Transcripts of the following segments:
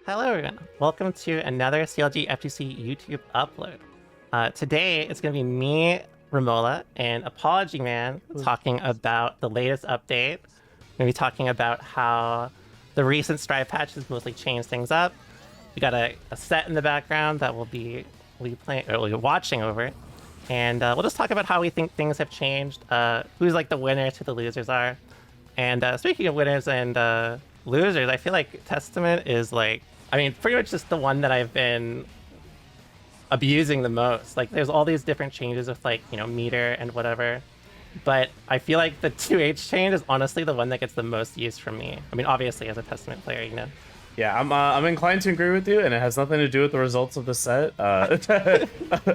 Hello everyone, welcome to another CLG FTC YouTube upload. Today it's going to be me, Romolla, and Apologyman talking about the latest update. We're going to be talking about how the recent Strive patch has mostly changed things up. We got a set in the background that we'll be watching over. And we'll just talk about how we think things have changed, who's like the winners, who the losers are. And speaking of winners and losers, I feel like Testament is like, pretty much just the one that I've been abusing the most. Like, there's all these different changes with, like, meter and whatever. But I feel like the 2H change is honestly the one that gets the most use from me. Obviously, as a Testament player, Yeah, I'm inclined to agree with you, and it has nothing to do with the results of the set. But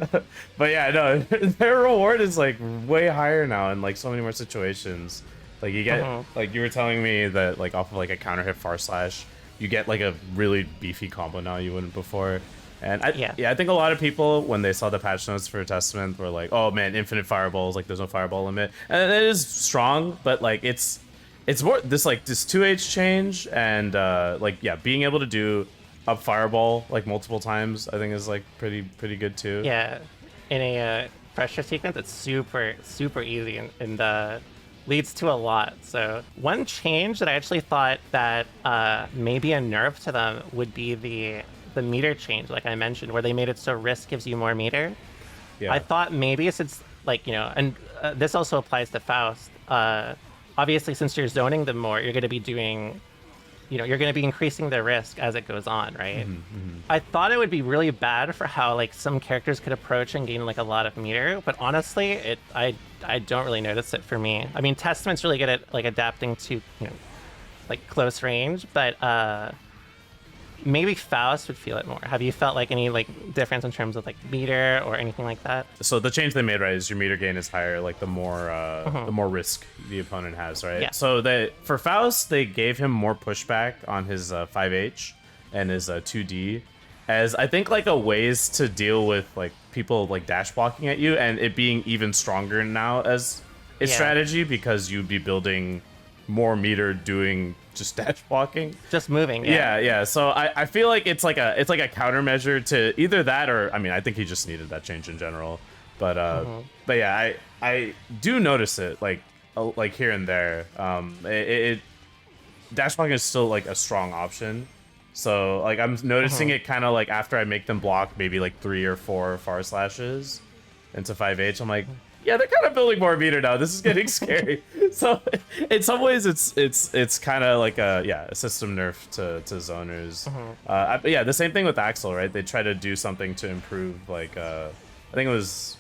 yeah, no, their reward is like way higher now in like so many more situations. Like you get, like you were telling me that like off of like a counter hit far slash, you get like a really beefy combo now you wouldn't before. And I think a lot of people, when they saw the patch notes for Testament, were like, oh man, infinite fireballs, like there's no fireball limit. And it is strong, but like it's more this 2H change and being able to do up fireball like multiple times, I think is like pretty good too. Yeah, in a pressure sequence, it's super easy and leads to a lot. So one change that I actually thought that maybe a nerf to them would be the meter change, like I mentioned, where they made it so risk gives you more meter. Yeah. I thought maybe since and this also applies to Faust. Obviously, since you're zoning them more, you're going to be doing, you're going to be increasing their risk as it goes on, right? I thought it would be really bad for how like some characters could approach and gain like a lot of meter, but honestly, I don't really notice it for me. Testament's really good at like adapting to like close range, but maybe Faust would feel it more. Have you felt like any like difference in terms of like meter or anything like that? So the change they made, right, is your meter gain is higher, like the more risk the opponent has, right? Yeah. So for Faust, they gave him more pushback on his 5H and his 2D, as I think like a ways to deal with like people like dash blocking at you, and it being even stronger now as a strategy because you'd be building more meter doing just dash blocking, just moving. Yeah. So I feel like it's like a countermeasure to either that or I think he just needed that change in general. But yeah, I do notice it like here and there. Dash blocking is still like a strong option. So like I'm noticing it kind of like after I make them block maybe like 3 or 4 far slashes into 5H. I'm like, yeah, they're kind of building more meter now. This is getting scary. So in some ways, it's kind of like a system nerf to zoners. The same thing with Axel, right? They try to do something to improve like I think it was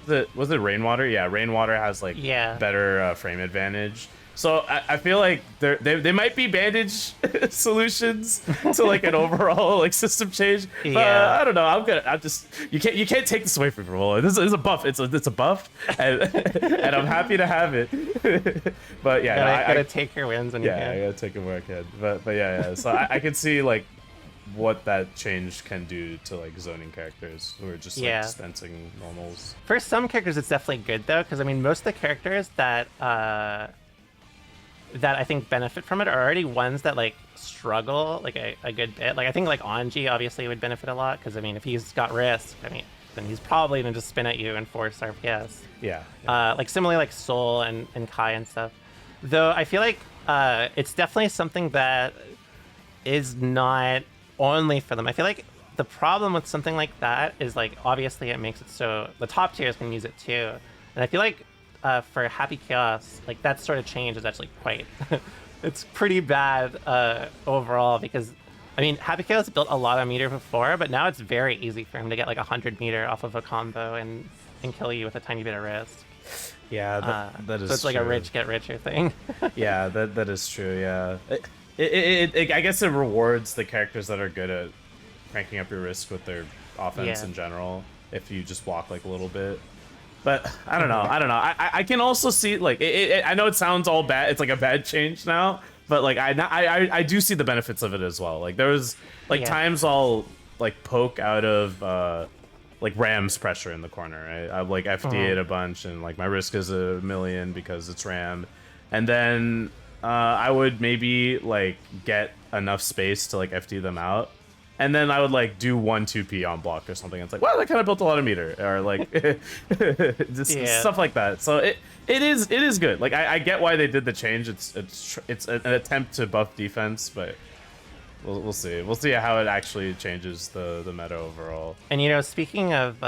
it Rainwater? Yeah, Rainwater has like better frame advantage. So I feel like they might be bandage solutions to like an overall like system change. I don't know. I'm just you can't take this away from me. This is a buff. It's a buff, and I'm happy to have it. But yeah, I gotta take your wins when you can. Yeah, I gotta take them where I can. But yeah. So I can see like what that change can do to like zoning characters who are just like dispensing normals. For some characters, it's definitely good though, because most of the characters that I think benefit from it are already ones that like struggle like a good bit. Like I think like Anji obviously would benefit a lot because if he's got risk, then he's probably gonna just spin at you and force RPS. Yeah. Like similarly like Soul and Kai and stuff. Though I feel like it's definitely something that is not only for them. I feel like the problem with something like that is like obviously it makes it so the top tiers can use it too, and I feel like for Happy Chaos, like that sort of change is actually quite it's pretty bad overall, because Happy Chaos built a lot of meter before, but now it's very easy for him to get like 100 meter off of a combo and kill you with a tiny bit of risk. Yeah, that is so it's true. Like a rich get richer thing. Yeah, that is true. Yeah, I guess it rewards the characters that are good at cranking up your risk with their offense in general if you just block like a little bit. But I don't know. I can also see like I know it sounds all bad. It's like a bad change now, but like I do see the benefits of it as well. Like there was like times I'll like poke out of like Ram's pressure in the corner. Right? I've like FD'd a bunch and like my risk is 1,000,000 because it's Ram, and then I would maybe like get enough space to like FD them out. And then I would like do 1-2p on block or something. It's like, wow, that kind of built a lot of meter, or like just stuff like that. So it is good. Like I get why they did the change. It's an attempt to buff defense, but we'll see. We'll see how it actually changes the meta overall. And you know, speaking of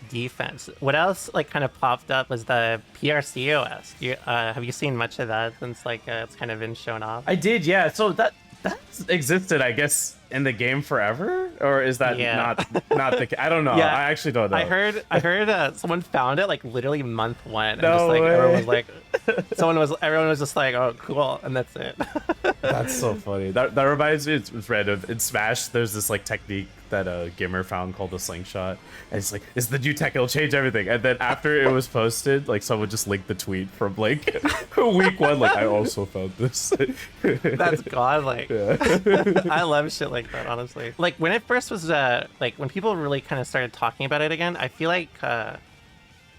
defense, what else like kind of popped up was the PRC OS. Have you seen much of that since like it's kind of been shown off? I did, yeah. So that's existed, I guess, in the game forever, or is that not the? I don't know. Yeah, I actually don't know. I heard someone found it like literally month 1. And No just, like, way. Everyone was just like, oh, cool, and that's it. That's so funny. That reminds me, it's random. In Smash, there's this like technique that a gamer found called the slingshot, and it's like, it's the new tech, it'll change everything. And then after it was posted, like someone just linked the tweet from like week 1, like, I also found this. That's godlike. Yeah. I love shit like that, honestly. Like when it first was like when people really kind of started talking about it again, I feel like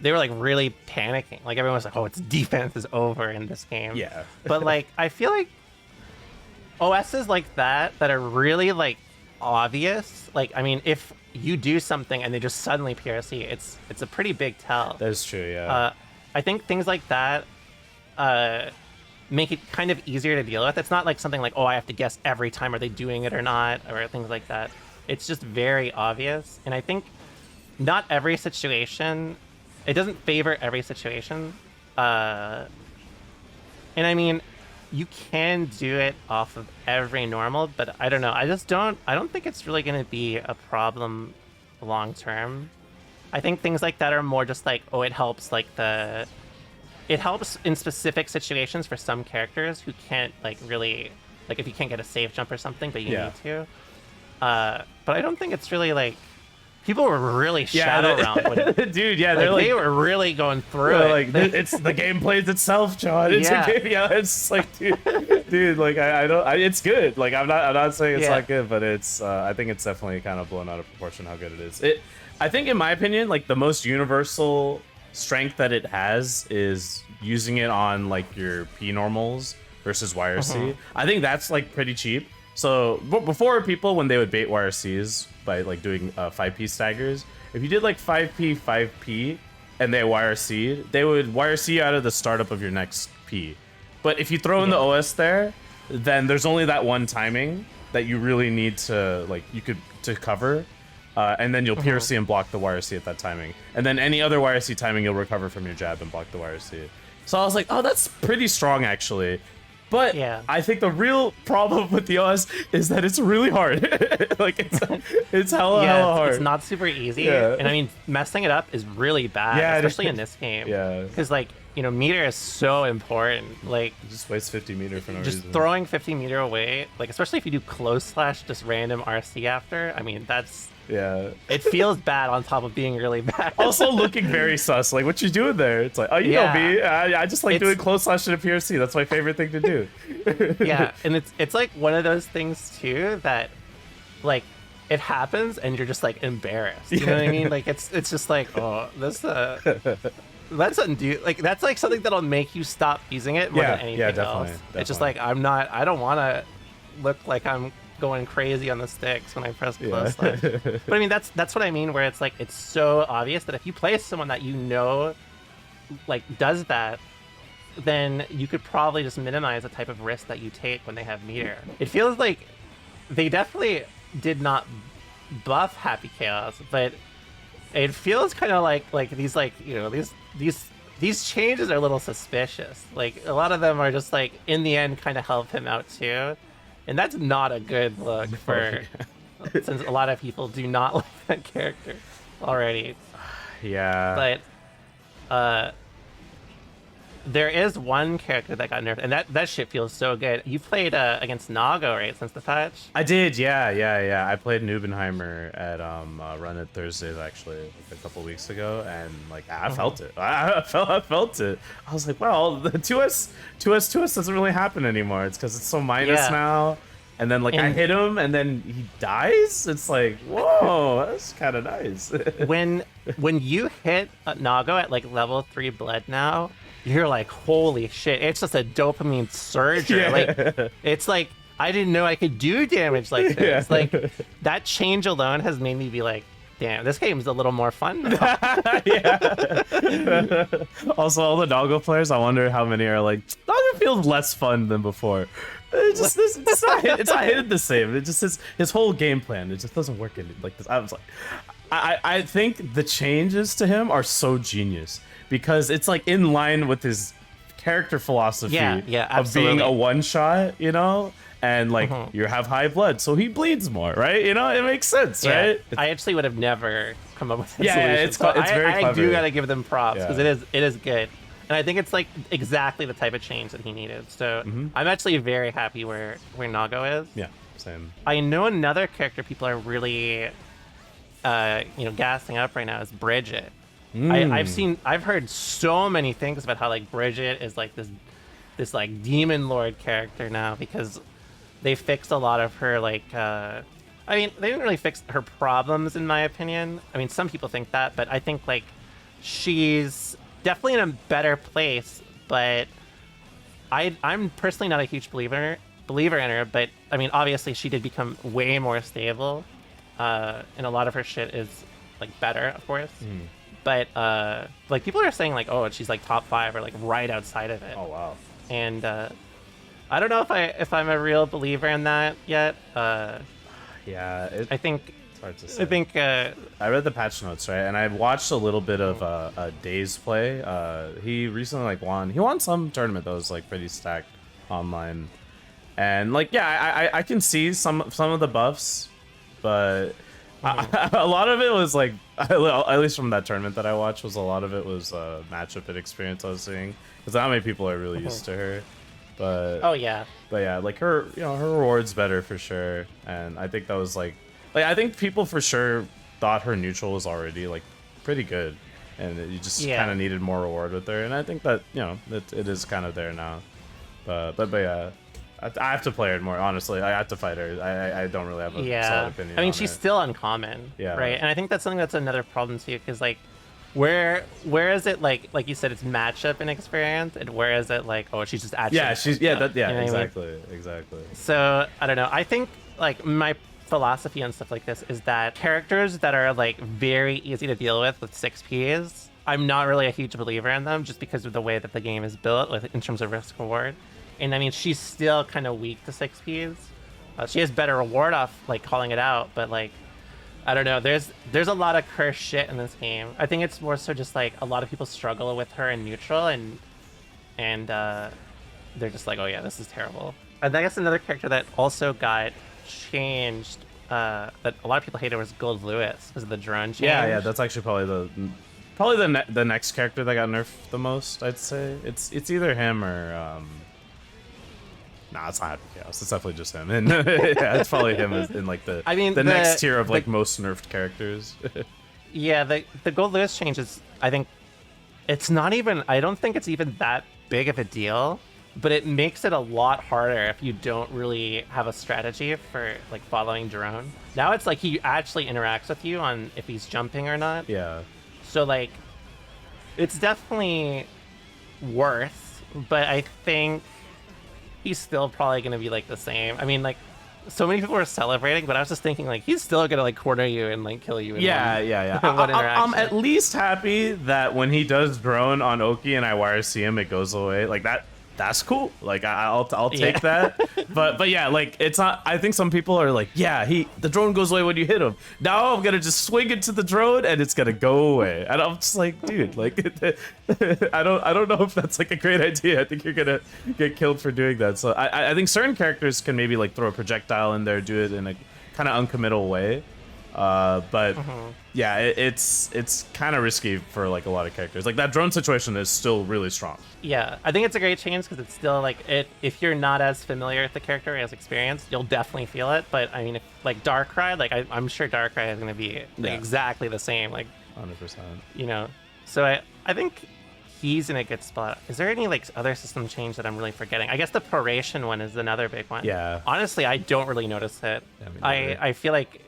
they were like really panicking. Like everyone was like, oh, its defense is over in this game. Yeah. But like I feel like OSs like that are really like obvious. Like I mean, if you do something and they just suddenly PRC, it's a pretty big tell. That's true, yeah. I think things like that make it kind of easier to deal with. It's not like something like, oh, I have to guess every time are they doing it or not, or things like that. It's just very obvious. And I think not every situation, it doesn't favor every situation. And I mean, you can do it off of every normal, but I don't know. I don't think it's really going to be a problem long term. I think things like that are more just like, oh, it helps like it helps in specific situations for some characters who can't like really, like if you can't get a safe jump or something, but you need to. But I don't think it's really like, people were really shadow round with it. Dude, yeah, they were really going through it. Like it's the game plays itself, John. It's a game, it's like, dude, like I don't. It's good. Like I'm not saying it's not good, but it's. I think it's definitely kind of blown out of proportion how good it is. I think, in my opinion, like the most universal strength that it has is using it on like your P normals versus YRC. I think that's like pretty cheap. So before, people, when they would bait YRCs by like doing 5P staggers, if you did like 5P 5P and they YRC'd, they would YRC out of the startup of your next P. But if you throw in the OS there, then there's only that one timing that you really need to to cover. And then you'll PRC and block the YRC at that timing. And then any other YRC timing, you'll recover from your jab and block the YRC. So I was like, oh, that's pretty strong, actually. But I think the real problem with the OS is that it's really hard. Like, it's hella hard. It's not super easy. Yeah. And I mean, messing it up is really bad, especially in this game. Yeah. Because, like, you know, meter is so important. Like, you just waste 50 meter for no reason. Just throwing 50 meter away, like, especially if you do close slash, just random RC after, I mean, that's... Yeah. It feels bad on top of being really bad. Also looking very sus. Like, what you doing there? It's like, oh, you know me. I just like doing close slash in a PRC. That's my favorite thing to do. Yeah, and it's like one of those things, too, that, like, it happens and you're just, like, embarrassed. You know what I mean? Like, it's just like, oh, this, that's undo. Like, that's, like, something that'll make you stop using it more than anything else. Definitely. It's just like, I don't want to look like I'm going crazy on the sticks when I press close slash. But I mean, that's what I mean, where it's like, it's so obvious that if you play someone that you know like does that, then you could probably just minimize the type of risk that you take when they have meter. It feels like they definitely did not buff Happy Chaos, but it feels kind of like these, like, you know, these changes are a little suspicious. Like, a lot of them are just like, in the end, kind of help him out too. And that's not a good look for, since a lot of people do not like that character already. Yeah. But there is one character that got nerfed, and that shit feels so good. You played against Nago, right, since the patch? I did, yeah. I played Nubenheimer at Run It Thursdays, actually, like a couple weeks ago, and like I felt it. I felt it. I was like, well, the 2S doesn't really happen anymore. It's because it's so minus now. And then, like, I hit him, and then he dies? It's like, whoa, that's kind of nice. when you hit Nago at, like, level 3 Bled now, you're like, holy shit, it's just a dopamine surge. Like, it's like, I didn't know I could do damage like this. Yeah. Like, that change alone has made me be like, damn, this game's a little more fun now. Yeah. Also, all the Doggo players, I wonder how many are like, Doggo feels less fun than before. It's not hitting the same. It just his whole game plan. It just doesn't work in like this. I was like, I think the changes to him are so genius because it's like in line with his character philosophy of being absolutely. a one shot, you know. And like you have high blood, so he bleeds more, right? You know, it makes sense, right? I actually would have never come up with that Yeah, solution. it's So very I clever. do gotta give them props because Yeah. it is good, and I think it's like exactly the type of change that he needed. So I'm actually very happy where Nago is. Yeah, same. I know another character people are really, gassing up right now is Bridget. I've heard so many things about how like Bridget is like this like demon lord character now because they fixed a lot of her like I mean, they didn't really fix her problems in my opinion. I mean, some people think that, but I think like she's definitely in a better place, but I'm personally not a huge believer in her, but I mean, obviously she did become way more stable. And a lot of her shit is like better, of course. But like people are saying like, oh, she's like top 5 or like right outside of it. Oh wow. And I don't know if I'm a real believer in that yet. Yeah, I think it's hard to say. I think I read the patch notes, right, and I watched a little bit of Days play. He recently like won. He won some tournament that was like pretty stacked online, and like yeah, I can see some of the buffs, but a lot of it was like at least from that tournament that I watched was a lot of it was matchup and experience I was seeing because not many people are really used to her. But oh yeah, like her, you know, her reward's better for sure, and I think that was like I think people for sure thought her neutral was already like pretty good, and you just kind of needed more reward with her, and I think that you know it is kind of there now, but yeah, I have to play her more honestly. I have to fight her. I don't really have a solid opinion. I mean, on she's it. still uncommon, Yeah. right? And I think that's something that's another problem too, because like. Where is it like you said it's matchup and experience, and where is it like she's just actually exactly. So I don't know. I think like my philosophy on stuff like this is that characters that are like very easy to deal with 6Ps, I'm not really a huge believer in them just because of the way that the game is built like, in terms of risk reward. And I mean she's still kind of weak to 6Ps. She has better reward off like calling it out, but like. I don't know. There's a lot of cursed shit in this game. I think it's more so just like a lot of people struggle with her in neutral, and they're just like, oh yeah, this is terrible. And I guess another character that also got changed that a lot of people hated was Gold Lewis because of the drone change. Yeah. That's actually probably the next character that got nerfed the most. I'd say it's either him or. Nah, it's not Chaos. It's definitely just him. And yeah, it's probably him in like the next tier of like most nerfed characters. Yeah, the Gold Lewis change is, I think, it's not even, I don't think it's even that big of a deal, but it makes it a lot harder if you don't really have a strategy for like following drone. Now it's like he actually interacts with you on if he's jumping or not. Yeah. So like, it's definitely worth, but I think he's still probably going to be like the same. I mean, like so many people were celebrating, but I was just thinking like he's still going to like corner you and like kill you. In Yeah. one I'm at least happy that when he does drone on Oki and I wire see him, it goes away. Like that's cool. Like I'll take that. But yeah, like it's not. I think some people are like, yeah, the drone goes away when you hit him. Now I'm gonna just swing into the drone and it's gonna go away. And I'm just like, dude, like I don't know if that's like a great idea. I think you're gonna get killed for doing that. So I think certain characters can maybe like throw a projectile in there, do it in a kind of uncommittal way. But yeah, it's kind of risky for like a lot of characters. Like that drone situation is still really strong. Yeah, I think it's a great change because it's still like if you're not as familiar with the character as experienced, you'll definitely feel it. But I mean, if, like Darkrai, like I'm sure Darkrai is going to be like, exactly the same. Like 100%. You know, so I think he's in a good spot. Is there any like other system change that I'm really forgetting? I guess the proration one is another big one. Yeah. Honestly, I don't really notice it. Yeah, I feel like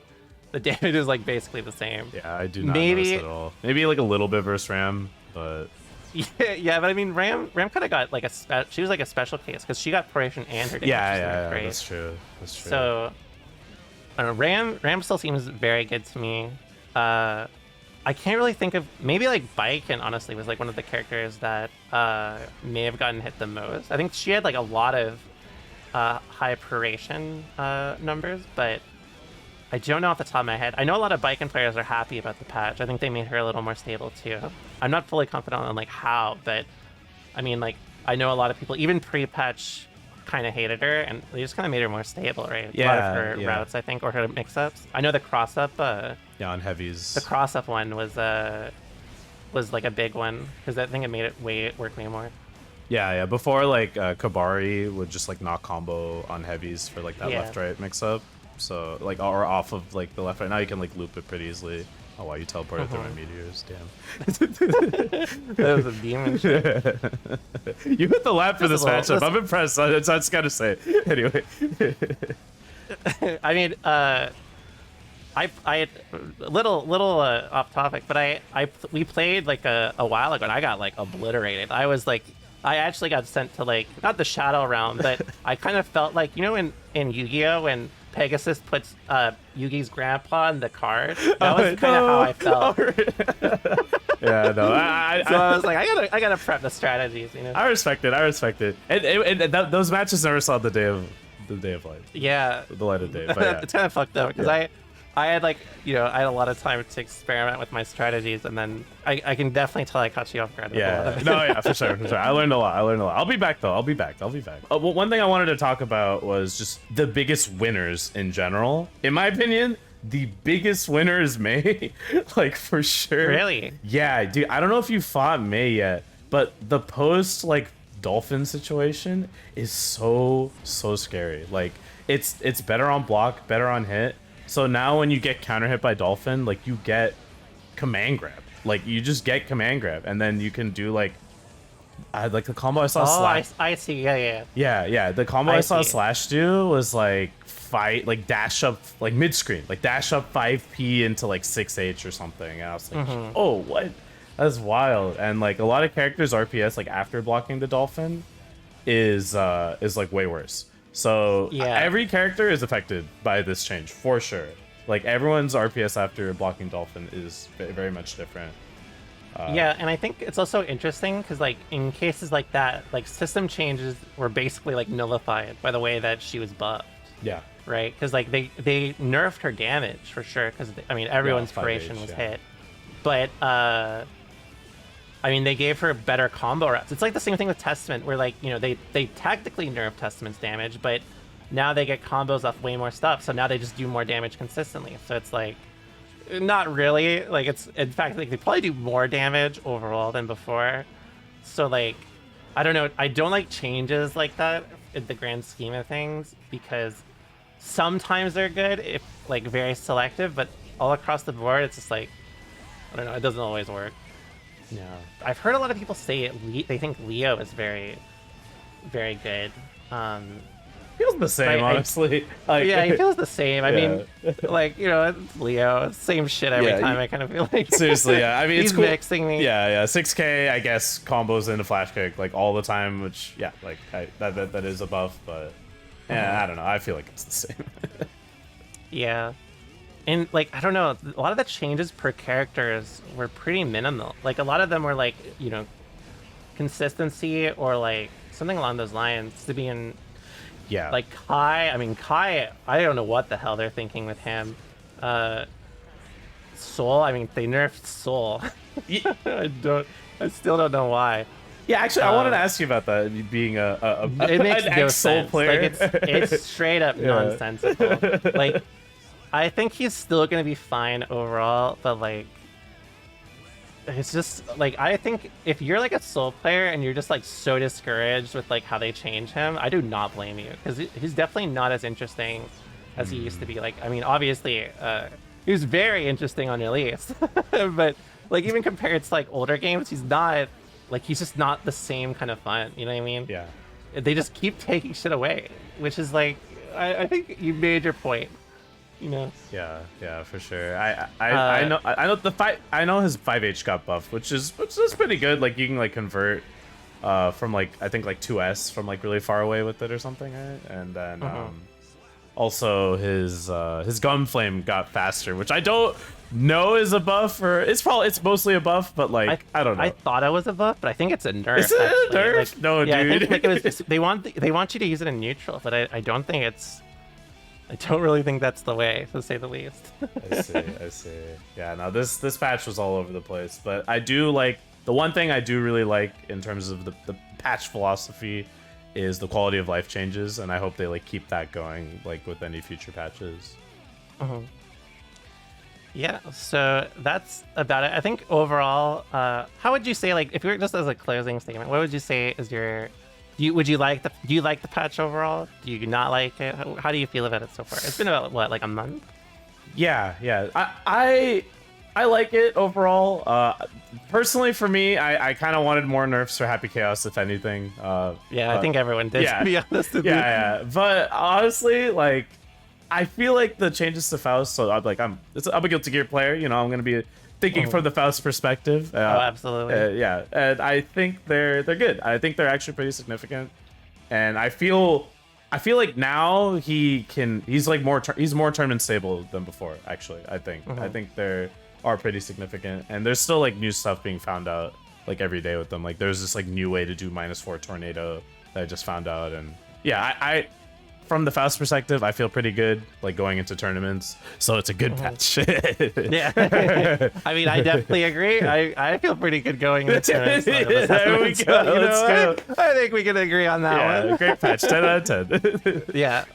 the damage is like basically the same. Yeah, I do not notice it at all. Maybe like a little bit versus Ram, but Yeah, but I mean, Ram kind of got like she was like a special case because she got proration and her damage. Yeah, right? that's true. That's true. So, I don't know, Ram still seems very good to me. I can't really think of, maybe like Baiken honestly was like one of the characters that may have gotten hit the most. I think she had like a lot of high proration numbers, but I don't know off the top of my head. I know a lot of Baiken players are happy about the patch. I think they made her a little more stable too. I'm not fully confident on like how, but I mean, like, I know a lot of people, even pre-patch, kind of hated her, and they just kind of made her more stable, right? Yeah, a lot of her routes, I think, or her mix-ups. I know the cross-up, yeah, on heavies. the cross-up one was like a big one, because I think it made it work way more. Yeah. Before, like, Kabari would just, like, knock combo on heavies for, like, that left-right mix-up. So, like, or off of, like, the left-right. Now you can, like, loop it pretty easily. Oh, wow, you teleported through my meteors. Damn. That was a demon shit. You hit the lap for this matchup. Listen. I'm impressed. I just gotta say. Anyway. I mean, I little off topic, but we played like a while ago, and I got like obliterated. I actually got sent to like not the shadow realm, but I kind of felt like, you know, in Yu-Gi-Oh when Pegasus puts Yugi's grandpa in the card. That was kind of how I felt. Yeah, no. So I was like, I gotta prep the strategies, you know. I respect it. And those matches never saw the day of light. Yeah, The light of day. But yeah. it's kind of fucked up because I had like, you know, I had a lot of time to experiment with my strategies, and then I can definitely tell I caught you off guard. Yeah, no, yeah, for sure. I learned a lot. I'll be back though. I'll be back. Well, one thing I wanted to talk about was just the biggest winners in general. In my opinion, the biggest winner is Mei, like for sure. Really? Yeah, dude. I don't know if you fought Mei yet, but the post like Dolphin situation is so scary. Like it's better on block, better on hit. So now when you get counter hit by Dolphin, like you get command grab. Like you just get command grab, and then you can do like the combo I saw. I see. Yeah. Yeah. The combo I saw Slash do was like dash up like mid screen, like dash up 5p into like 6h or something. And I was like, oh, what? That's wild. And like a lot of characters RPS like after blocking the Dolphin is like way worse. So every character is affected by this change for sure. Like everyone's RPS after blocking Dolphin is very much different. Yeah, and I think it's also interesting because like in cases like that, like system changes were basically like nullified by the way that she was buffed. Yeah. Right? Because like they nerfed her damage for sure. Because I mean everyone's duration was hit, but I mean, they gave her better combo routes. It's like the same thing with Testament, where like, you know, they tactically nerfed Testament's damage, but now they get combos off way more stuff. So now they just do more damage consistently. So it's like, not really. Like it's, in fact, like they probably do more damage overall than before. So like, I don't know. I don't like changes like that in the grand scheme of things because sometimes they're good if like very selective, but all across the board, it's just like, I don't know. It doesn't always work. Yeah, I've heard a lot of people say they think Leo is very, very good. Feels the same, honestly. Yeah, he feels the same. I mean, like, you know, it's Leo, same shit every time. I kind of feel like seriously, yeah. I mean, he's it's cool. Mixing me. Yeah. 6K, I guess, combos into flash kick like all the time, which like that is a buff, but I don't know. I feel like it's the same. Yeah. And, like, I don't know, a lot of the changes per characters were pretty minimal. Like, a lot of them were, like, you know, consistency or, like, something along those lines to be in... Yeah. Like, Kai, I don't know what the hell they're thinking with him. Soul, I mean, they nerfed Soul. I still don't know why. Yeah, actually, I wanted to ask you about that, being it makes an no ex-Soul sense. player. Like, it's straight up nonsensical. Like... I think he's still gonna be fine overall, but like, it's just like, I think if you're like a Soul player and you're just like so discouraged with like how they change him, I do not blame you because he's definitely not as interesting as he used to be. Like, I mean, obviously, he was very interesting on release, but like even compared to like older games, he's just not the same kind of fun. You know what I mean? Yeah. They just keep taking shit away, which is like, I think you made your point. You know. Yeah, for sure. I know I know his 5H got buffed, which is pretty good. Like you can like convert from like I think like 2S from like really far away with it or something, right? And then also his gun flame got faster, which I don't know is a buff or it's mostly a buff, but like I don't know. I thought it was a buff, but I think it's a nerf. Is it a nerf? Like, No, yeah, dude. I think like, it was just, they want you to use it in neutral, but I don't think it's. I don't really think that's the way, to say the least. I see. Yeah, no, this patch was all over the place, but I do like the one thing I do really like in terms of the patch philosophy is the quality of life changes, and I hope they like keep that going like with any future patches. Yeah, so that's about it. I think overall, how would you say, like, if you were just as a closing statement, what would you say is your do you like the patch overall? Do you not like it? How do you feel about it so far? It's been about what, like a month? Yeah. I like it overall. Personally, for me, I kind of wanted more nerfs for Happy Chaos, if anything. Yeah, I think everyone did. Yeah, to be honest with you. Yeah. But honestly, like, I feel like the changes to Faust. So I'm a Guilty Gear player. You know, I'm gonna be thinking from the Faust perspective. Oh, absolutely. Yeah, and I think they're good. I think they're actually pretty significant, and I feel like now he's more tournament stable than before. Actually, I think they are pretty significant, and there's still like new stuff being found out like every day with them. Like there's this like new way to do -4 tornado that I just found out, and yeah, I from the Faust perspective, I feel pretty good like going into tournaments, so it's a good patch. Yeah. I mean, I definitely agree. I feel pretty good going into tournaments. There we go. Let's go. I think we can agree on that one. Great patch, 10 out of 10. Yeah.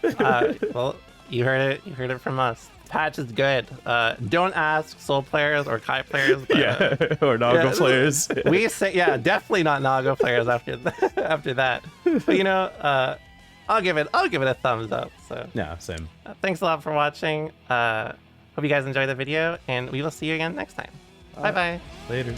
Well, you heard it from us. Patch is good. Don't ask Soul players or Kai players. But, or Naga players. We say, definitely not Naga players after that. But you know, I'll give it a thumbs up. So yeah, same. Thanks a lot for watching. Hope you guys enjoyed the video, and we will see you again next time. Bye bye. Later.